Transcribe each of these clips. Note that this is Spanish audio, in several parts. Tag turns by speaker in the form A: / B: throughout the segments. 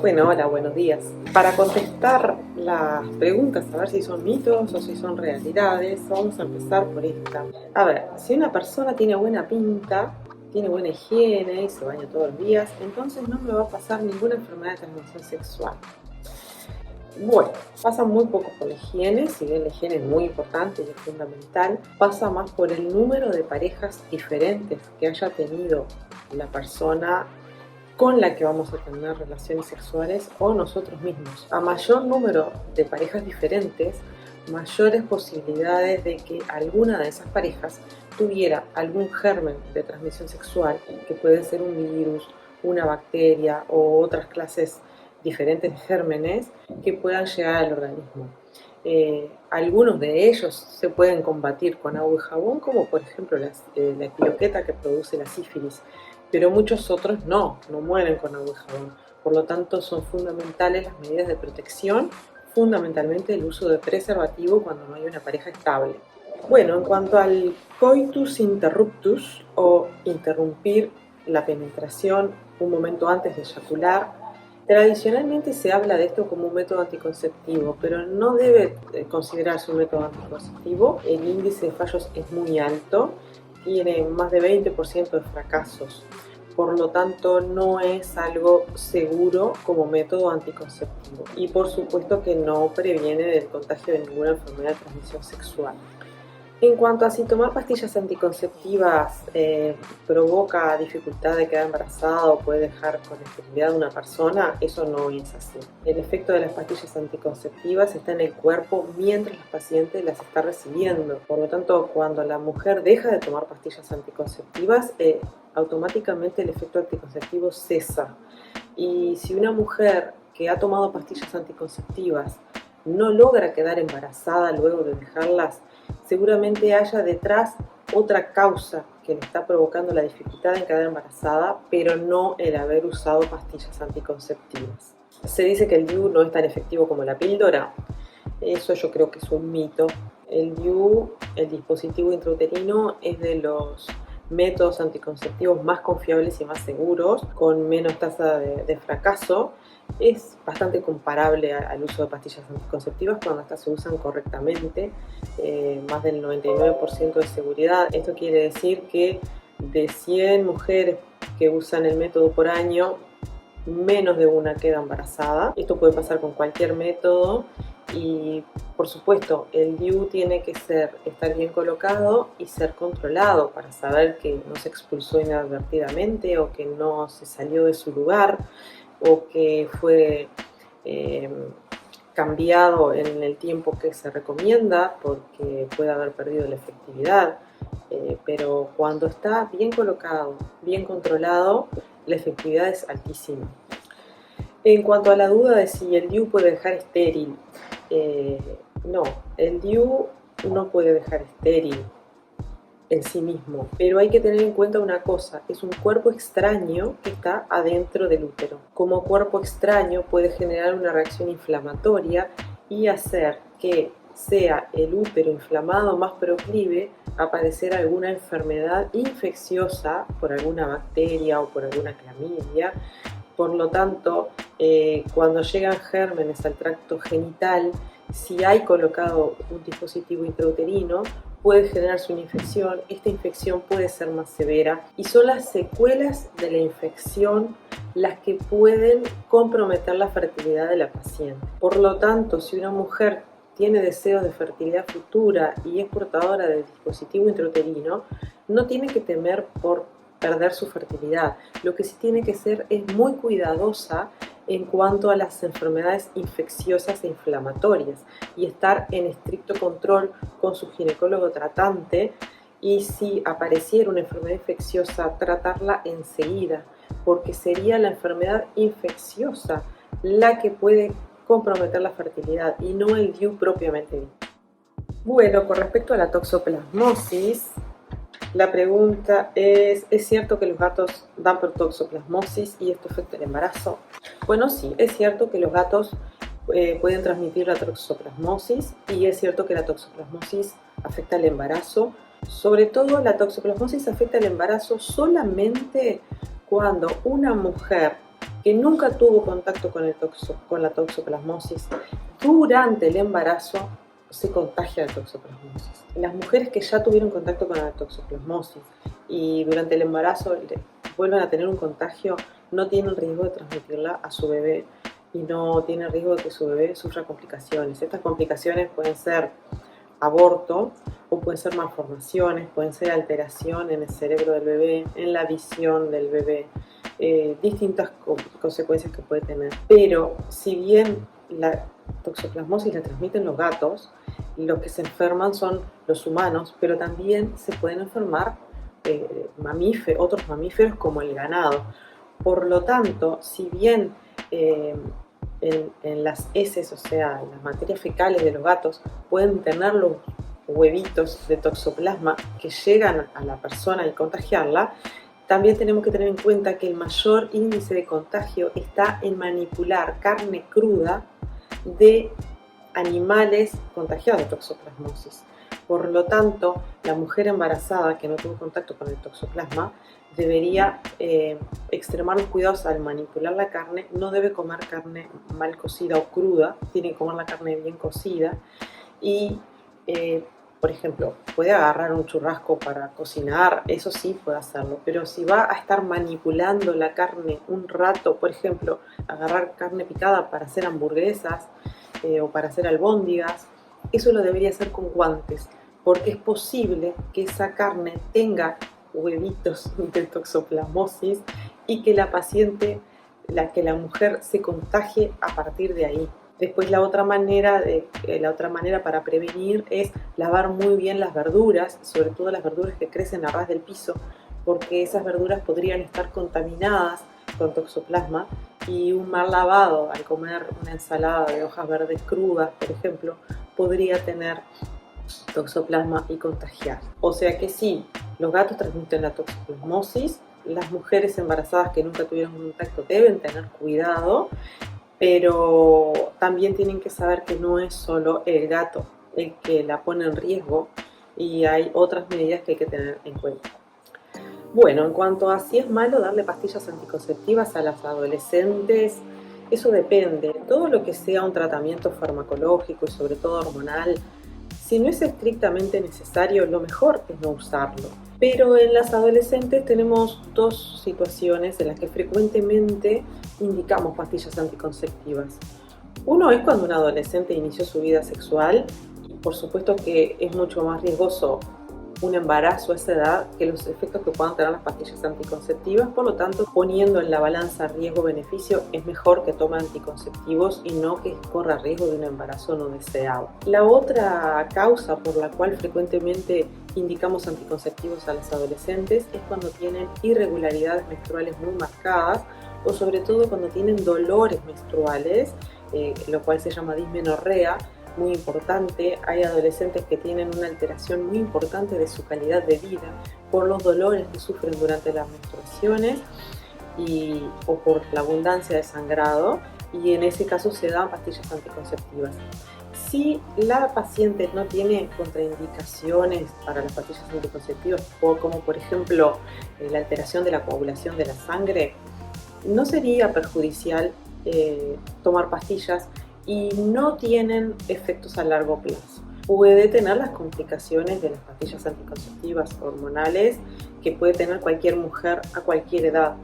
A: Bueno, hola, buenos días. Para contestar las preguntas, a ver si son mitos o si son realidades, vamos a empezar por esta. A ver, si una persona tiene buena pinta, tiene buena higiene y se baña todos los días, entonces no me va a pasar ninguna enfermedad de transmisión sexual. Bueno, pasa muy poco por la higiene, si bien la higiene es muy importante y es fundamental, pasa más por el número de parejas diferentes que haya tenido la persona con la que vamos a tener relaciones sexuales o nosotros mismos. A mayor número de parejas diferentes, mayores posibilidades de que alguna de esas parejas tuviera algún germen de transmisión sexual, que puede ser un virus, una bacteria o otras clases diferentes de gérmenes que puedan llegar al organismo. Algunos de ellos se pueden combatir con agua y jabón, como por ejemplo la espiroqueta que produce la sífilis, pero muchos otros no mueren con agua y jabón. Por lo tanto, son fundamentales las medidas de protección, fundamentalmente el uso de preservativo cuando no hay una pareja estable. Bueno, en cuanto al coitus interruptus o interrumpir la penetración un momento antes de eyacular, tradicionalmente se habla de esto como un método anticonceptivo, pero no debe considerarse un método anticonceptivo. El índice de fallos es muy alto, tiene más de 20% de fracasos. Por lo tanto, no es algo seguro como método anticonceptivo. Y por supuesto que no previene del contagio de ninguna enfermedad de transmisión sexual. En cuanto a si tomar pastillas anticonceptivas provoca dificultad de quedar embarazada o puede dejar con esterilidad a una persona, eso no es así. El efecto de las pastillas anticonceptivas está en el cuerpo mientras la paciente las está recibiendo. Por lo tanto, cuando la mujer deja de tomar pastillas anticonceptivas, automáticamente el efecto anticonceptivo cesa. Y si una mujer que ha tomado pastillas anticonceptivas no logra quedar embarazada luego de dejarlas, seguramente haya detrás otra causa que le está provocando la dificultad en quedar embarazada, pero no el haber usado pastillas anticonceptivas. Se dice que el DIU no es tan efectivo como la píldora. Eso yo creo que es un mito. El DIU, el dispositivo intrauterino, es de los métodos anticonceptivos más confiables y más seguros, con menos tasa de fracaso. Es bastante comparable al uso de pastillas anticonceptivas cuando estas se usan correctamente, más del 99% de seguridad. Esto quiere decir que de 100 mujeres que usan el método por año, menos de una queda embarazada. Esto puede pasar con cualquier método y, por supuesto, el DIU tiene que estar bien colocado y ser controlado para saber que no se expulsó inadvertidamente o que no se salió de su lugar o que fue cambiado en el tiempo que se recomienda porque puede haber perdido la efectividad. Pero cuando está bien colocado, bien controlado, la efectividad es altísima. En cuanto a la duda de si el DIU puede dejar estéril, no, el DIU no puede dejar estéril en sí mismo, pero hay que tener en cuenta una cosa: es un cuerpo extraño que está adentro del útero. Como cuerpo extraño puede generar una reacción inflamatoria y hacer que sea el útero inflamado más proclive a padecer alguna enfermedad infecciosa por alguna bacteria o por alguna clamidia. Por lo tanto, cuando llegan gérmenes al tracto genital, si hay colocado un dispositivo intrauterino, puede generarse una infección. Esta infección puede ser más severa y son las secuelas de la infección las que pueden comprometer la fertilidad de la paciente. Por lo tanto, si una mujer tiene deseos de fertilidad futura y es portadora del dispositivo intrauterino, no tiene que temer por perder su fertilidad. Lo que sí tiene que ser es muy cuidadosa en cuanto a las enfermedades infecciosas e inflamatorias y estar en estricto control con su ginecólogo tratante, y si apareciera una enfermedad infecciosa, tratarla enseguida, porque sería la enfermedad infecciosa la que puede comprometer la fertilidad y no el DIU propiamente dicho. Bueno, con respecto a la toxoplasmosis, la pregunta ¿es cierto que los gatos dan por toxoplasmosis y esto afecta el embarazo? Bueno, sí, es cierto que los gatos pueden transmitir la toxoplasmosis y es cierto que la toxoplasmosis afecta el embarazo. Sobre todo, la toxoplasmosis afecta el embarazo solamente cuando una mujer que nunca tuvo contacto con la toxoplasmosis, durante el embarazo se contagia de toxoplasmosis. Las mujeres que ya tuvieron contacto con la toxoplasmosis y durante el embarazo vuelven a tener un contagio, no tienen riesgo de transmitirla a su bebé y no tienen riesgo de que su bebé sufra complicaciones. Estas complicaciones pueden ser aborto o pueden ser malformaciones, pueden ser alteración en el cerebro del bebé, en la visión del bebé, distintas consecuencias que puede tener. Pero si bien la toxoplasmosis la transmiten los gatos, los que se enferman son los humanos, pero también se pueden enfermar otros mamíferos como el ganado. Por lo tanto, si bien en las heces, o sea, en las materias fecales de los gatos, pueden tener los huevitos de toxoplasma que llegan a la persona y contagiarla, también tenemos que tener en cuenta que el mayor índice de contagio está en manipular carne cruda de animales contagiados de toxoplasmosis. Por lo tanto, la mujer embarazada que no tuvo contacto con el toxoplasma debería extremar los cuidados al manipular la carne. No debe comer carne mal cocida o cruda, tiene que comer la carne bien cocida y por ejemplo, puede agarrar un churrasco para cocinar, eso sí puede hacerlo, pero si va a estar manipulando la carne un rato, por ejemplo, agarrar carne picada para hacer hamburguesas o para hacer albóndigas, eso lo debería hacer con guantes, porque es posible que esa carne tenga huevitos de toxoplasmosis y que la paciente, que la mujer se contagie a partir de ahí. Después la otra manera para prevenir es lavar muy bien las verduras, sobre todo las verduras que crecen a ras del piso, porque esas verduras podrían estar contaminadas con toxoplasma y un mal lavado al comer una ensalada de hojas verdes crudas, por ejemplo, podría tener toxoplasma y contagiar. O sea que sí, los gatos transmiten la toxoplasmosis, las mujeres embarazadas que nunca tuvieron contacto deben tener cuidado, pero también tienen que saber que no es solo el gato el que la pone en riesgo y hay otras medidas que hay que tener en cuenta. Bueno, en cuanto a si es malo darle pastillas anticonceptivas a las adolescentes, eso depende. Todo lo que sea un tratamiento farmacológico y sobre todo hormonal, si no es estrictamente necesario, lo mejor es no usarlo. Pero en las adolescentes tenemos dos situaciones en las que frecuentemente indicamos pastillas anticonceptivas. Uno es cuando un adolescente inició su vida sexual y por supuesto que es mucho más riesgoso un embarazo a esa edad que los efectos que puedan tener las pastillas anticonceptivas. Por lo tanto, poniendo en la balanza riesgo-beneficio, es mejor que tome anticonceptivos y no que corra riesgo de un embarazo no deseado. La otra causa por la cual frecuentemente indicamos anticonceptivos a las adolescentes es cuando tienen irregularidades menstruales muy marcadas o sobre todo cuando tienen dolores menstruales, lo cual se llama dismenorrea, muy importante. Hay adolescentes que tienen una alteración muy importante de su calidad de vida por los dolores que sufren durante las menstruaciones o por la abundancia de sangrado, y en ese caso se dan pastillas anticonceptivas. Si la paciente no tiene contraindicaciones para las pastillas anticonceptivas, como por ejemplo la alteración de la coagulación de la sangre, no sería perjudicial tomar pastillas y no tienen efectos a largo plazo. Puede tener las complicaciones de las pastillas anticonceptivas hormonales que puede tener cualquier mujer a cualquier edad,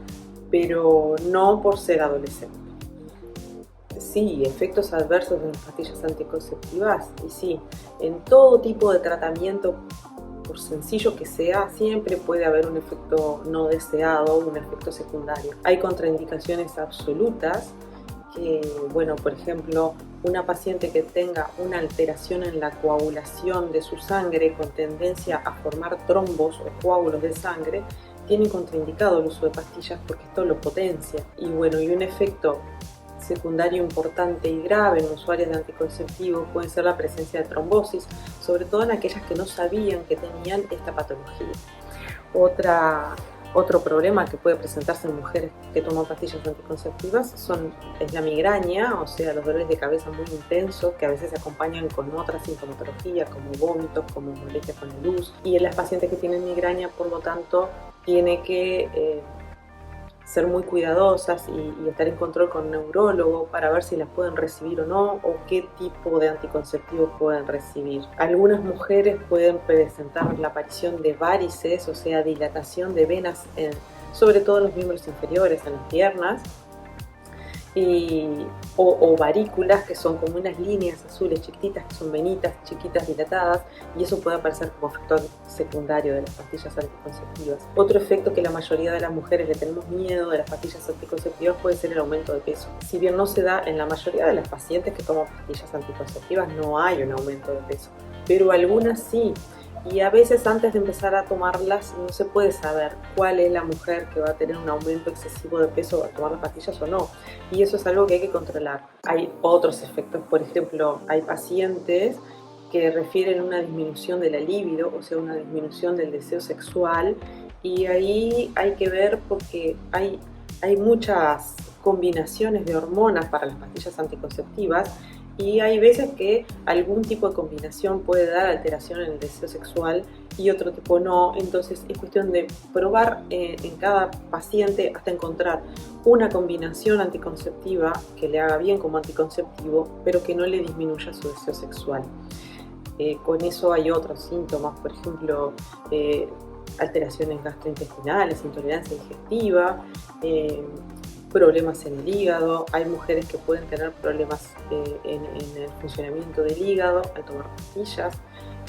A: pero no por ser adolescente. Sí, efectos adversos de las pastillas anticonceptivas, y sí, en todo tipo de tratamiento, por sencillo que sea, siempre puede haber un efecto no deseado, un efecto secundario. Hay contraindicaciones absolutas que, bueno, por ejemplo, una paciente que tenga una alteración en la coagulación de su sangre con tendencia a formar trombos o coágulos de sangre, tiene contraindicado el uso de pastillas porque esto lo potencia. Y bueno, y un efecto secundario importante y grave en usuarios de anticonceptivos puede ser la presencia de trombosis, sobre todo en aquellas que no sabían que tenían esta patología. Otro problema que puede presentarse en mujeres que toman pastillas anticonceptivas es la migraña, o sea, los dolores de cabeza muy intensos que a veces se acompañan con otras sintomatologías como vómitos, como molestias con la luz. Y en las pacientes que tienen migraña, por lo tanto, tiene que ser muy cuidadosas y estar en control con un neurólogo para ver si las pueden recibir o no, o qué tipo de anticonceptivos pueden recibir. Algunas mujeres pueden presentar la aparición de varices, o sea, dilatación de venas, sobre todo en los miembros inferiores, en las piernas, o varículas, que son como unas líneas azules chiquititas, que son venitas chiquitas dilatadas, y eso puede aparecer como efecto secundario de las pastillas anticonceptivas. Otro efecto que la mayoría de las mujeres le tenemos miedo de las pastillas anticonceptivas puede ser el aumento de peso. Si bien no se da en la mayoría de las pacientes que toman pastillas anticonceptivas, no hay un aumento de peso, pero algunas sí. Y a veces antes de empezar a tomarlas no se puede saber cuál es la mujer que va a tener un aumento excesivo de peso al tomar las pastillas o no. Y eso es algo que hay que controlar. Hay otros efectos, por ejemplo, hay pacientes que refieren una disminución de la libido, o sea, una disminución del deseo sexual, y ahí hay que ver porque hay muchas combinaciones de hormonas para las pastillas anticonceptivas, y hay veces que algún tipo de combinación puede dar alteración en el deseo sexual y otro tipo no. Entonces es cuestión de probar en cada paciente hasta encontrar una combinación anticonceptiva que le haga bien como anticonceptivo, pero que no le disminuya su deseo sexual. Con eso hay otros síntomas, por ejemplo, alteraciones gastrointestinales, intolerancia digestiva, problemas en el hígado. Hay mujeres que pueden tener problemas en el funcionamiento del hígado al tomar pastillas,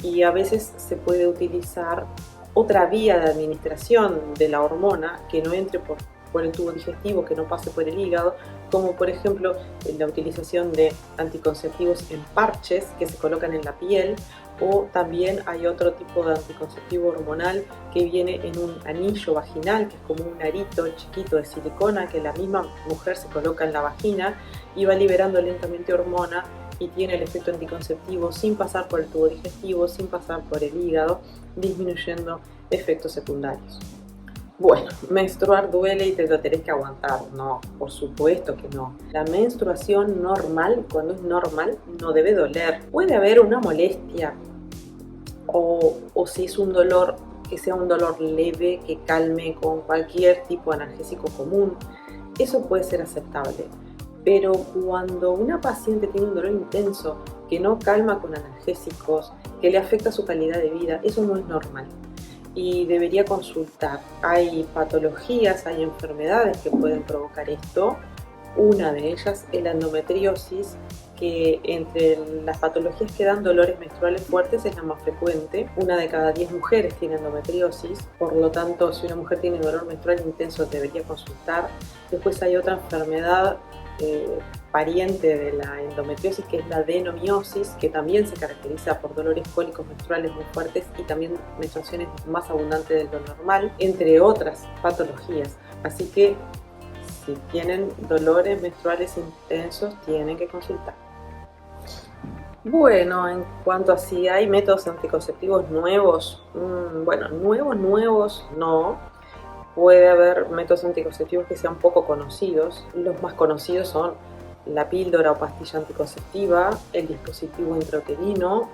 A: y a veces se puede utilizar otra vía de administración de la hormona que no entre por el tubo digestivo, que no pase por el hígado, como por ejemplo la utilización de anticonceptivos en parches que se colocan en la piel, o también hay otro tipo de anticonceptivo hormonal que viene en un anillo vaginal, que es como un arito chiquito de silicona que la misma mujer se coloca en la vagina y va liberando lentamente hormona, y tiene el efecto anticonceptivo sin pasar por el tubo digestivo, sin pasar por el hígado, disminuyendo efectos secundarios. Bueno, menstruar duele y te lo tenés que aguantar. No, por supuesto que no. La menstruación normal, cuando es normal, no debe doler. Puede haber una molestia, o si es un dolor, que sea un dolor leve, que calme con cualquier tipo de analgésico común. Eso puede ser aceptable. Pero cuando una paciente tiene un dolor intenso, que no calma con analgésicos, que le afecta su calidad de vida, eso no es normal y debería consultar. Hay patologías, hay enfermedades que pueden provocar esto. Una de ellas es la endometriosis, que entre las patologías que dan dolores menstruales fuertes es la más frecuente. 1 de cada 10 mujeres tiene endometriosis, por lo tanto, si una mujer tiene dolor menstrual intenso debería consultar. Después hay otra enfermedad pariente de la endometriosis, que es la adenomiosis, que también se caracteriza por dolores cólicos menstruales muy fuertes y también menstruaciones más abundantes de lo normal, entre otras patologías. Así que si tienen dolores menstruales intensos, tienen que consultar. Bueno, en cuanto a si hay métodos anticonceptivos nuevos, bueno, nuevos no. Puede haber métodos anticonceptivos que sean poco conocidos. Los más conocidos son la píldora o pastilla anticonceptiva, el dispositivo intrauterino,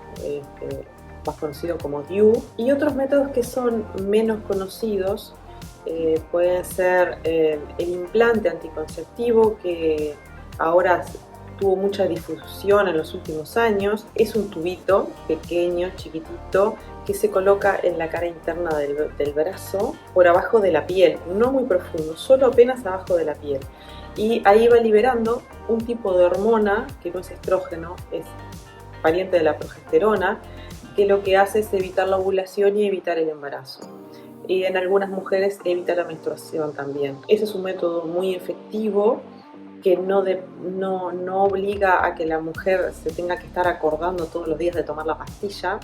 A: más conocido como DIU, y otros métodos que son menos conocidos. Pueden ser el implante anticonceptivo, que ahora tuvo mucha difusión en los últimos años. Es un tubito pequeño, chiquitito, que se coloca en la cara interna del brazo, por abajo de la piel, no muy profundo, solo apenas abajo de la piel. Y ahí va liberando un tipo de hormona que no es estrógeno, es pariente de la progesterona, que lo que hace es evitar la ovulación y evitar el embarazo. Y en algunas mujeres evita la menstruación también. Ese es un método muy efectivo, que no obliga a que la mujer se tenga que estar acordando todos los días de tomar la pastilla,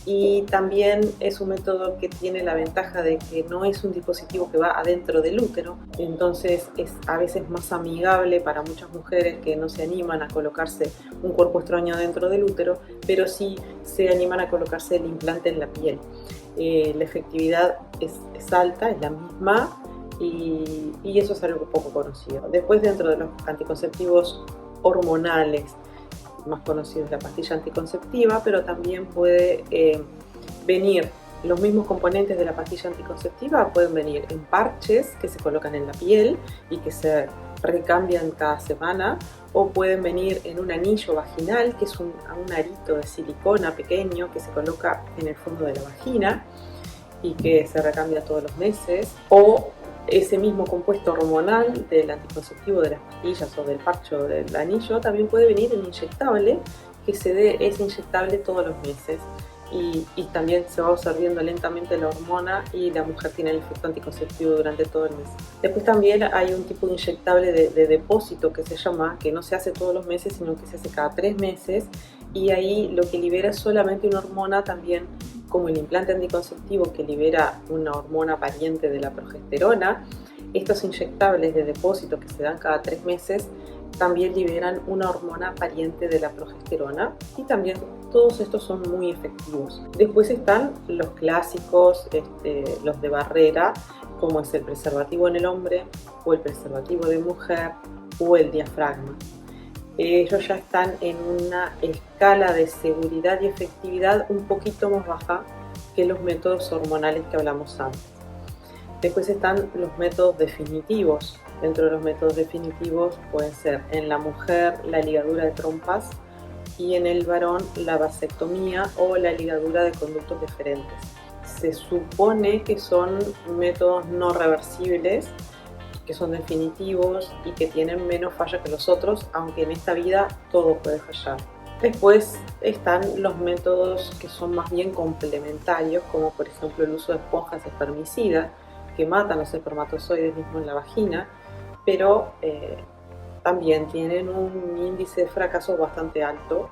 A: y también es un método que tiene la ventaja de que no es un dispositivo que va adentro del útero, entonces es a veces más amigable para muchas mujeres que no se animan a colocarse un cuerpo extraño dentro del útero, pero sí se animan a colocarse el implante en la piel. La efectividad es alta, es la misma, y eso es algo poco conocido. Después, dentro de los anticonceptivos hormonales, más conocido es la pastilla anticonceptiva, pero también puede venir Los mismos componentes de la pastilla anticonceptiva pueden venir en parches que se colocan en la piel y que se recambian cada semana, o pueden venir en un anillo vaginal, que es un arito de silicona pequeño que se coloca en el fondo de la vagina y que se recambia todos los meses, o ese mismo compuesto hormonal del anticonceptivo de las pastillas o del parche o del anillo también puede venir en inyectable, que es inyectable todos los meses. Y también se va absorbiendo lentamente la hormona y la mujer tiene el efecto anticonceptivo durante todo el mes. Después también hay un tipo de inyectable de depósito que se llama, que no se hace todos los meses, sino que se hace cada 3 meses, y ahí lo que libera es solamente una hormona, también como el implante anticonceptivo que libera una hormona pariente de la progesterona. Estos inyectables de depósito que se dan cada 3 meses también liberan una hormona pariente de la progesterona, y también todos estos son muy efectivos. Después están los clásicos, los de barrera, como es el preservativo en el hombre o el preservativo de mujer o el diafragma. Ellos ya están en una escala de seguridad y efectividad un poquito más baja que los métodos hormonales que hablamos antes. Después están los métodos definitivos. Dentro de los métodos definitivos pueden ser en la mujer la ligadura de trompas y en el varón la vasectomía o la ligadura de conductos deferentes. Se supone que son métodos no reversibles, que son definitivos y que tienen menos falla que los otros, aunque en esta vida todo puede fallar. Después están los métodos que son más bien complementarios, como por ejemplo el uso de esponjas espermicidas, que matan los espermatozoides mismos en la vagina, pero también tienen un índice de fracaso bastante alto,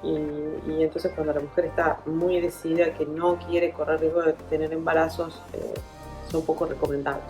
A: y entonces cuando la mujer está muy decidida que no quiere correr riesgo de tener embarazos, son poco recomendables.